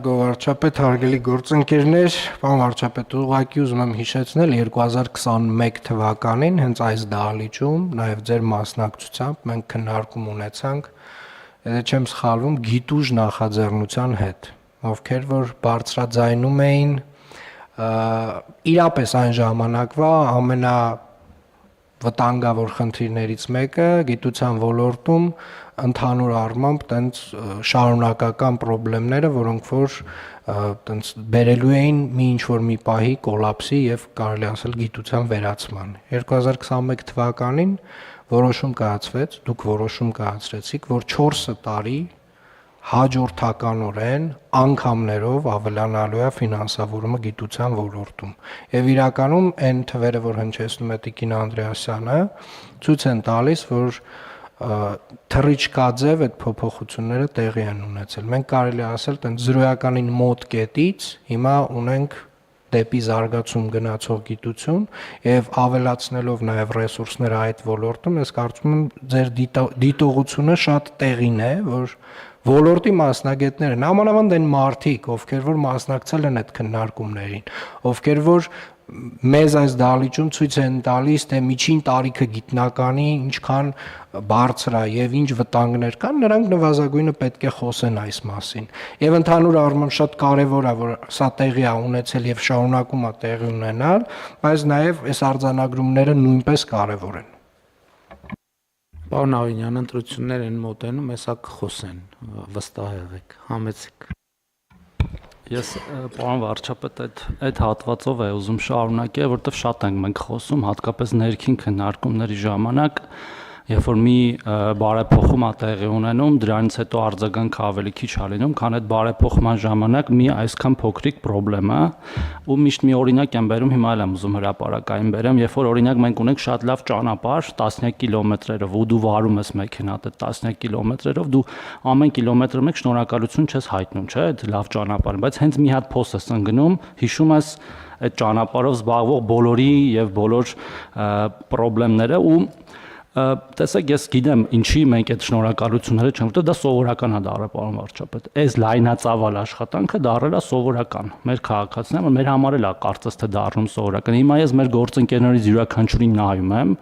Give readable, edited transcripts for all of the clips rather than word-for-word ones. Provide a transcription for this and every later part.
Գո վարչապետ, հարգելի գործընկերներ, պարոն վարչապետ, ուղղակի ուզում եմ հիշեցնել 2021 թվականին հենց այս դահլիճում, նաև ձեր մասնակցությամբ մենք քննարկում ունեցանք, եթե չեմ սխալվում, գիտուժ նախաձեռնության հետ, ովքեր որ բարձրաձայնում էին իրապես այն ժամանակվա վտանգավոր խնդիրներից մեկը գիտության ոլորտում ընդհանուր առմամբ տենց շարունակական խնդիրները, որոնք որ տենց բերելու էին մի ինչ-որ մի պահի կոլապսի եւ կարելի ասել գիտության վերացման։ 2021 թվականին որոշում կայացվեց, դուք որոշում կայացրեցիք, որ 4 տարի հաջորդականորեն անգամներով ավելանալու է ֆինանսավորումը գիտության ոլորտում։ Եվ իրականում այն թվերը, որ հնչեցնում է Տիկին Անդրեասյանը, ցույց են տալիս, որ թռիչքաձև այդ փոփոխությունները տեղի են ունեցել։ Մենք կարելի ասել, տենց զրոյականին մոտ կետից հիմա ունենք դեպի զարգացում գնացող գիտություն եւ ավելացնելով նաեւ ռեսուրսները այդ ոլորտում, ես կարծում եմ ձեր դիտողությունը շատ տեղին է, որ ոլորտի մասնագետները, նամանավանդ այն մարդիկ, ովքեր որ մասնակցել են այդ քննարկումներին, ովքեր որ մեզ այս դահլիճում ցույց են տալիս, թե միջին տարիքը գիտնականի ինչքան բարձր է եւ ինչ վտանգներ կան, նրանք նվազագույնը պետք է խոսեն այս մասին։ Եվ ընդհանուր առմամբ շատ կարեւոր է, որ սա տեղի է ունեցել եւ շարունակում է տեղի ունենալ, բայց նաեւ այս արձանագրումները նույնպես կարեւոր են։ Պարոն Ավինյան, ընտրություններ են մոտենում, հեսա կխոսեն, վստահ եղեք, համեցեք։ Ես պարոն վարչապետ այդ հատվածով է ուզում շարունակել, որովհետև շատ ենք մենք խոսում, հատկապես ներքին քննարկումների ժամանակ, երբ որ մի բարեփոխում է տեղի ունենում, դրանից հետո արձագանքը ավելի քիչ է լինում, քան այդ բարեփոխման ժամանակ մի այսքան փոքրիկ խնդրեմ է, ու միշտ մի օրինակ եմ բերում, հիմա էլ եմ ուզում հրապարակային բերեմ, երբ որ օրինակ մենք ունենք շատ լավ ճանապարհ, տասնյակ կիլոմետրերով, ու դու վարում ես մեքենատ այդ տասնյակ կիլոմետրերով, դու ամեն կիլոմետրը մեկ շնորհակալություն չես հայտնում, չէ՞, այդ լավ ճանապարհին, բայց հենց մի հատ փոս ես ընկնում, հիշում ես այդ ճանապարհով զբաղվող բոլորի եւ բոլոր խնդիրները ու տեսեք, ես գիտեմ, ինչի մենք այդ շնորհակալությունները չենք, որտեղ դա սովորական է դառել, պարոն վարչապետ։ Այս լայնածավալ աշխատանքը դառել է սովորական։ Մեր քաղաքացիները, մեր համար էլ է կարծես թե դառնում սովորական։ Հիմա ես մեր գործընկերներից յուրաքանչյուրին նայում եմ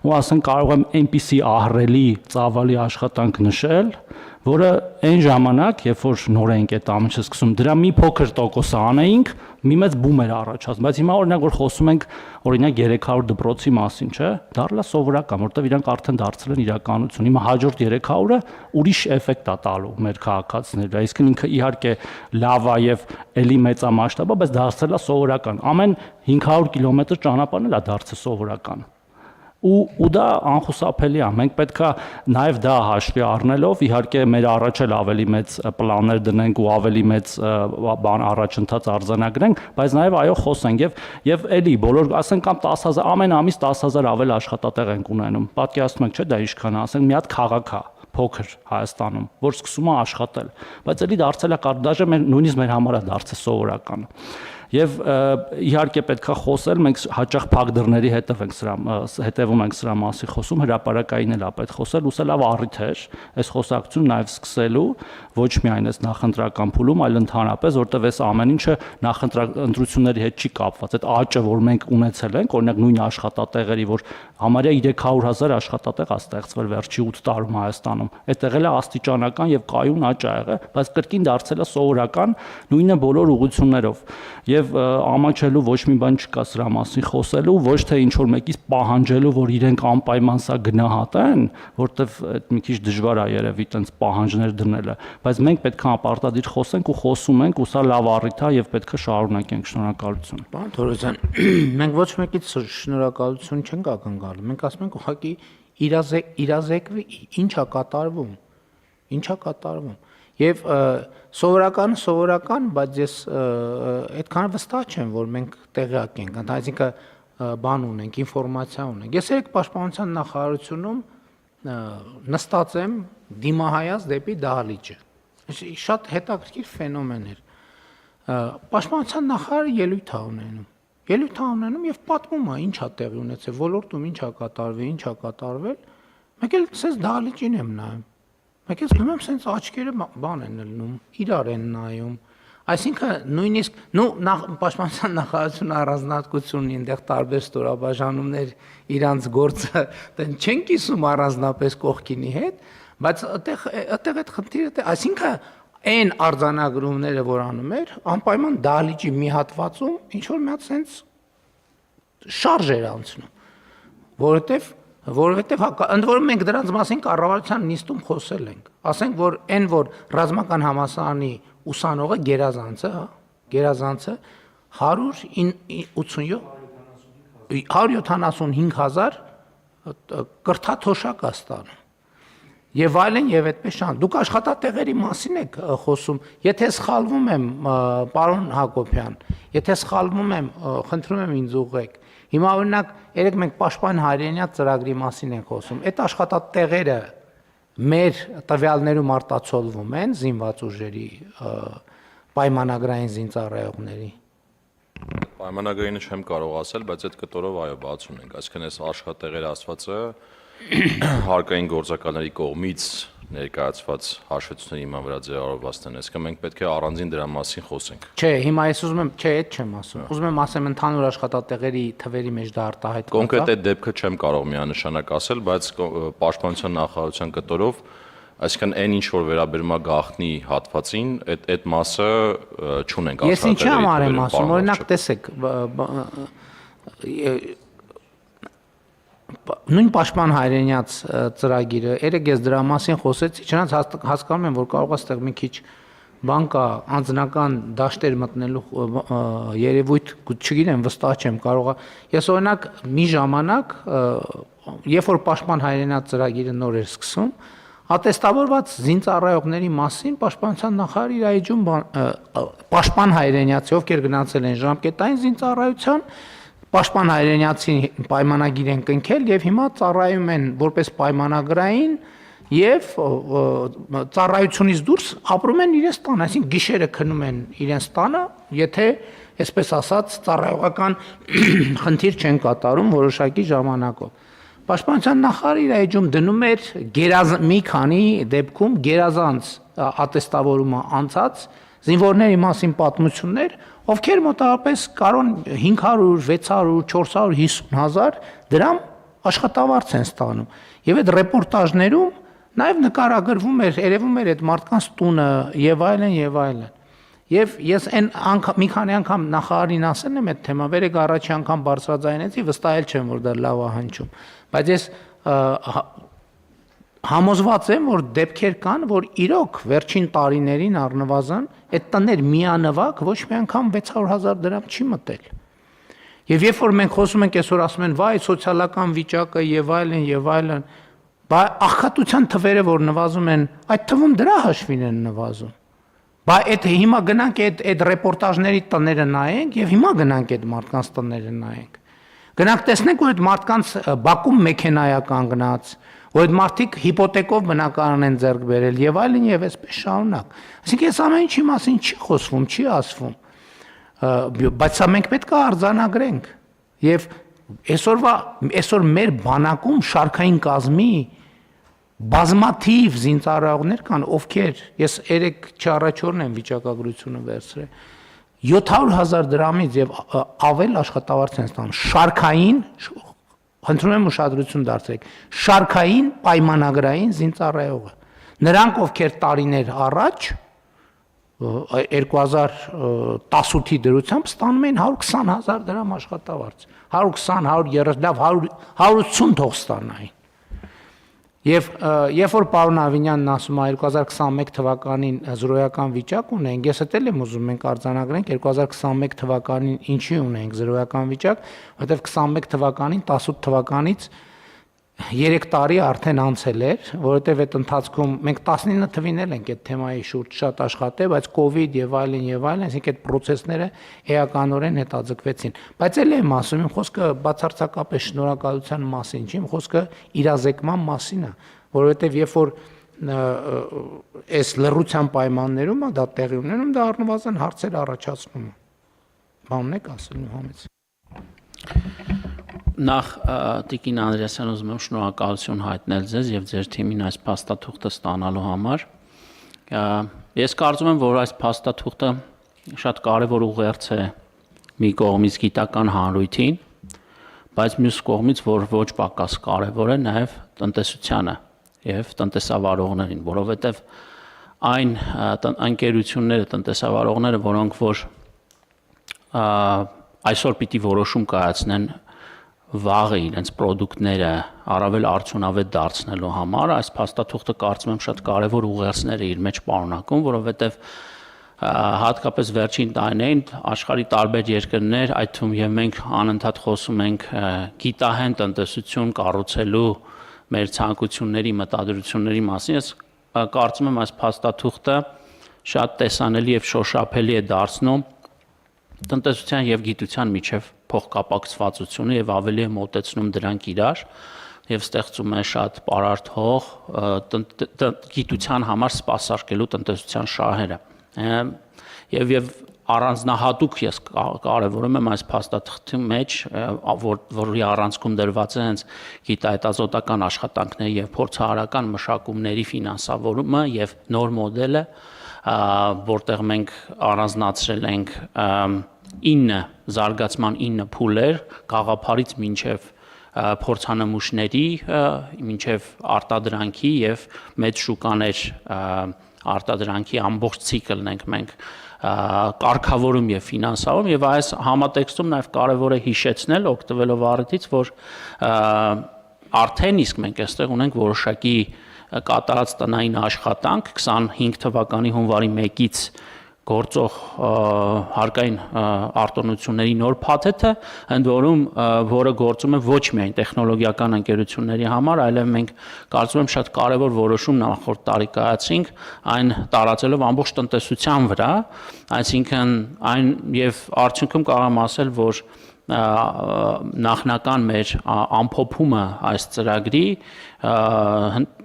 ու ասեն կարող եմ այնպիսի ահռելի ծավալի աշխատանք նշել, որը այն ժամանակ, երբ որ նոր ենք այդ ամենը սկսում, դրա մի փոքր տոկոսը անեինք, մի մեծ բում էր առաջացնում, բայց հիմա օրինակ որ խոսում ենք օրինակ 300 դպրոցի մասին, չէ՞, դառնա սովորական, որտեղ իրանք արդեն դարձել են իրականություն։ Հիմա հաջորդ 300-ը ուրիշ էֆեկտ է տալու մեր քաղաքացիներին, այսինքն ինքը իհարկե լավ է եւ էլի մեծամասշտաբ է, բայց դարձել է սովորական։ Ամեն 500 կիլոմետր ճանապարհն էլ է դարձել սովորական։ Ու դա անխուսափելի է, մենք պետքա նաև դա հաշվի առնելով, իհարկե մեր առաջ էլ ավելի մեծ պլաններ դնենք ու ավելի մեծ բան առաջընթաց արձանագրենք, բայց նաև այո խոսենք եւ էլի բոլոր ասենք կամ 10,000 ամեն ամիս 10,000 ավել աշխատատեղ ենք ունենում, պատկերացնում եք չէ՞ դա ինչքան է, ասենք մի հատ քաղաք է փոքր Հայաստանում, որ սկսում է աշխատել, բայց էլի դարձել է դաժե նույնիսկ մեր համար է դարձել սովորական։ Եվ իհարկե պետքա խոսել, մենք հաճախ փակ դռների հետևում ենք սրա մասին խոսում, հրապարակային էլ է պետք խոսել, ու սա լավ առիթ էր այս խոսակցությունը նաև սկսելու, ոչ միայն այս նախընտրական փուլում, այլ ընդհանրապես, որտեղ այս ամեն ինչը նախընտրությունների հետ չի կապված։ Այդ աճը, որ մենք ունեցել ենք, օրինակ նույն աշխատատեղերի, որ համարյա 300,000 աշխատատեղ է ստեղծվել վերջի 8 տարում Հայաստանում, այդտեղ էլ է աստիճանական եւ կայուն աճ ա եղել, բայց կրկին դարձել է սովորական, նույնը բոլոր ուղղություններով։ Եվ ամաչելու ոչ մի բան չկա սրա մասին խոսելու, ոչ թե ինչ որ մեկից պահանջելու, որ իրենք անպայման սա գնահատեն, որտեվ այդ մի քիչ դժվար է երևի տենց պահանջներ դնելը, բայց մենք պետք է ապարտադիր խոսենք ու խոսում ենք, ու սա լավ առիթ է եւ պետք է շարունակենք, շնորհակալություն։ Պարոն Թորոսյան, մենք ոչ մեկից շնորհակալություն չենք ակնկալում, մենք ասում ենք ուղղակի իրազեկվի ինչա կատարվում, ինչա կատարվում։ Եվ սովորական, բայց ես այդքան վստահ չեմ, որ մենք տեղյակ ենք, այսինքն բան ունենք, ինֆորմացիա ունենք։ Ես երեք պաշտպանության նախարարությունում նստած եմ դիմահայաց դեպի դահլիճը։ Շատ հետաքրքիր ֆենոմեն էր։ Պաշտպանության նախարարը ելույթ է ունենում եւ պատմում է ինչ է տեղի ունեցել, ոլորտում ինչ է կատարվել, ինչ է կատարվել։ Մեկ էլ սենց դահլիճին եմ նայում։ Մեկ էլ գնում եմ սենց աչքերը բան են լնում, իրար են նայում, Այսինքն նույնիսկ պաշտպանության նախարարությունը առանձնահատկությունն այնտեղ տարբեր ստորաբաժանումներ իրանց գործը դեն չեն կիսում առանձնապես կողքինի հետ, բայց այդտեղ այդ խնդիրը, այսինքն այն արձանագրումները, որ անում էր, անպայման դահլիճի մի հատվածում ինչ որ մի հատ sense շարժ էր անցնում, որովհետև ընդ որում մենք դրանց մասին կառավարության նիստում խոսել ենք, ասենք որ այն որ ռազմական համալսարանի ուսանողը գերազանցը 175,000 կրթաթոշակ է ստանում եւ այլն եւ այդպես շան։ Դուք աշխատատեղերի մասին եք խոսում։ Եթե սխալվում եմ, պարոն Հակոբյան, եթե սխալվում եմ, խնդրում եմ ինձ ուղղեք։ Հիմա օրինակ, երեք մենք Պաշտպան հայրենիաց ծրագրի մասին ենք խոսում։ Այդ աշխատատեղերը մեր տվյալներում արտացոլվում են զինված ուժերի պայմանագրային զինծառայողների։ Պայմանագրինը չեմ կարող ասել, բայց այդ կտորով այո բացում ենք, այսինքն այս աշխատեղեր ասվածը հարկային գործակալների կողմից ներկայացված հաշվետվությունների հիման վրա ձևավորված են, այսինքն մենք պետք է առանձին դրա մասին խոսենք։ Չէ, հիմա ես ուզում եմ, չէ, այդ չեմ ասում։ Ուզում եմ ասեմ ընդհանուր աշխատատեղերի թվերի մեջ դա արտահայտված է։ Կոնկրետ այդ դեպքը չեմ կարող միանշանակ ասել, բայց պաշտպանության նախարարության կտորով, այսինքն այն ինչ որ վերաբերում է գաղտնի հատվածին, այդ մասը չունենք աշխատատեղերի։ Ես ինչի համար եմ ասում, օրինակ տեսեք, նույն Պաշտպան հայրենիաց ծրագիրը, երեք ես դրա մասին խոսեցի, չնայած հասկանում եմ, որ կարող է այստեղ մի քիչ բան կա, անձնական դաշտեր մտնելու երևույթ, չգիտեմ, վստահ չեմ, կարող է։ Ես օրինակ մի ժամանակ, երբ որ Պաշտպան հայրենիաց ծրագիրը նոր էր սկսում, ատեստավորված զինծառայողների մասին պաշտպանության նախարարը իր այջում Պաշտպան հայրենիացի, ովքեր գնացել են ժամկետային զինծառայության, Պաշտպան հայրենիացի պայմանագիր են կնքել եւ հիմա ծառայում են որպես պայմանագրային եւ ծառայությունից դուրս ապրում են իրենց տանը, այսինքն գիշերը քնում են իրենց տանը, եթե այսպես ասած ծառայողական խնդիր չեն կատարում որոշակի ժամանակով։ Պաշտպանության նախարարը իր այջում դնում էր մի քանի դեպքում գերազանց ատեստավորումը անցած զինվորների մասին պատմություններ, ովքեր մոտավորապես կարոն 500, 600, 450 հազար դրամ աշխատավարձ են ստանում։ Եվ այդ ռեպորտաժներում նաև նկարագրվում էր, երևում էր այդ մարդկանց տունը եւ այլն եւ այլն։ Եվ ես մի քանի անգամ նախարարին ասել եմ այդ թեմա, վերեք առաջի անգամ բարձրաձայնեցի, վստահել չեմ, որ դա լավ է հնչում։ Բայց ես համոզված եմ, որ դեպքեր կան, որ իրոք վերջին տարիներին առնվազն այդ տներ միանվագ ոչ մի անգամ 600,000 դրամ չի մտել։ Եվ երբ որ մենք խոսում ենք այսօր ասում են, վայ, սոցիալական վիճակը եւ այլն, բա աղքատության թվերը որ նվազում են, այդ թվում դրա հաշվին են նվազում։ Բա այդ հիմա գնանք այդ ռեպորտաժների տները նայենք եւ հիմա գնանք այդ մարդկանց տները նայենք։ Գնանք տեսնենք, որ այդ մարդկանց բակում մեքենայա կանգնած, որ այդ մարդիկ հիպոթեկով բնակարան են ձեռք բերել եւ այլն եւ այսպես շարունակ։ Այսինքն այս ամեն ինչի մասին չի խոսվում, չի ասվում։ Բայց սա մենք պետք է արձանագրենք։ Եվ այսօր մեր բանակում շարքային կազմի բազմաթիվ զինծառայողներ կան, ովքեր ես երեք չառաջորն եմ վիճակագրությունը վերցրել 700,000 դրամից եւ ավել աշխատավարձ են ստանում շարքային, խնդրում եմ ուշադրություն դարձրեք, շարքային պայմանագրային զինծառայողը։ Նրանք ովքեր տարիներ առաջ 2018-ի դրությամբ ստանում էին 120,000 դրամ աշխատավարձ, 120, 130, լավ 180 թող ստանային։ Եվ երբ որ պարոն Ավինյանն ասում է 2021 թվականին զրոյական վիճակ ունենք, ես էլ եմ ուզում մենք արձանագրենք 2021 թվականին ինչի ունենք զրոյական վիճակ, որովհետև 21 թվականին 18 թվականից 3 տարի արդեն անցել էր, որովհետև այդ ընթացքում մենք 19 թվին էլ ենք այդ թեմայի շուրջ շատ աշխատել, բայց կոവിഡ് եւ այլն, այսինքն այդ process-ները էականորեն հետաձգվեցին։ Բայց էլ եմ ասում, իմ խոսքը բացարձակապես շնորհակալության մասին չի, իմ խոսքը իրազեկման մասին է, որովհետև երբ որ այս լռության պայմաններում է դա տեղի ունենում, դա առնվազն հարցեր առաջացնում է։ Բանն եք ասել Մուհամեդ։ Նախ Տիկին Անդրեասյան ուզում եմ շնորհակալություն հայտնել ձեզ եւ ձեր թիմին այս փաստաթուղթը ստանալու համար։ Ես կարծում եմ, որ այս փաստաթուղթը շատ կարևոր ուղերձ է մի կողմից գիտական հանրույթին, բայց մյուս կողմից որ ոչ պակաս կարևոր է նաև տնտեսությանը եւ տնտեսավարողներին, որովհետեւ այն ընկերությունները, տնտեսավարողները, որոնք որ այսօր պիտի որոշում կայացնեն վաղը իրենց product-ները առավել արդյունավետ դարձնելու համար, այս փաստաթուղթը կարծում եմ շատ կարևոր ուղերձներ է իր մեջ պարունակում, որովհետեւ հատկապես վերջին տարիներին աշխարհի տարբեր երկրներ, այդ թվում եւ մենք անընդհատ խոսում ենք գիտահեն տնտեսություն կառուցելու մեր ցանկությունների, մտադրությունների մասին, ես կարծում եմ այս փաստաթուղթը շատ տեսանելի եւ շոշափելի է դարձնում տնտեսության եւ գիտության միջև փոխկապակցվածությունը եւ ավելի է մոտեցնում դրանք իրար եւ ստեղծում է շատ պարարտ հող գիտության համար սպասարկելու տնտեսության շահերը եւ առանձնահատուկ ես կարևորում եմ այս փաստաթղթի մեջ որի առանցքում դրված է հենց գիտահետազոտական աշխատանքների եւ փորձարարական մշակումների ֆինանսավորումը եւ նոր մոդելը որտեղ մենք առանձնացրել ենք 9 զարգացման 9 փուլեր գաղափարից մինչև փորձանմուշների մինչև արտադրանքի եւ մեծ շուկաներ արտադրանքի ամբողջ ցիկլն ենք մենք կարգավորում եւ ֆինանսավորում եւ այս համատեքստում նաեւ կարեւոր է հիշեցնել օգտվելով առիթից որ արդեն իսկ մենք այստեղ ունենք որոշակի կատարած տնային աշխատանք 25 թվականի հունվարի 1-ից գործող հարկային արտոնությունների նոր փաթեթը, ընդ որում որը գործում է ոչ միայն տեխնոլոգիական ընկերությունների համար, այլև մենք կարծում եմ շատ կարևոր որոշում նախորդ տարի կայացրինք, այն տարածելով ամբողջ տնտեսության վրա, այսինքն այն եւ արդյունքում կարող եմ ասել, որ նախնական մեր ամփոփումը այս ծրագրի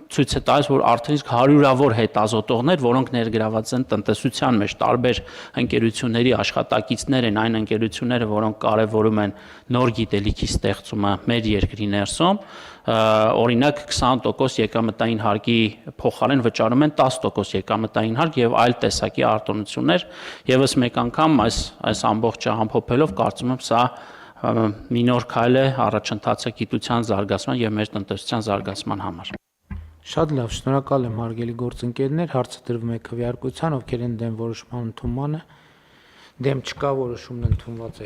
ցույց է տալիս, որ արդեն իսկ հարյուրավոր հետազոտողներ, որոնք ներգրաված են տնտեսության մեջ, տարբեր ընկերությունների աշխատակիցներ են, այն ընկերությունները, որոնք կարևորում են նոր գիտելիքի ստեղծումը մեր երկրի ներսում, օրինակ 20% եկամտային հարկի փոխարեն վճարում են 10% եկամտային հարկ եւ այլ տեսակի արտոնություններ, եւս մեկ անգամ այս ամբողջը ամփոփելով կարծում եմ սա մի նոր քայլ է առաջընթացը գիտության զարգացման եւ մեր տնտեսության զարգացման համար։ Շատ լավ, շնորհակալ եմ հարգելի գործընկերներ, հարցը դրվում է քվեարկության, ովքեր են դեմ որոշման ընդունմանը, դեմ չկա, որոշումն ընդունված է։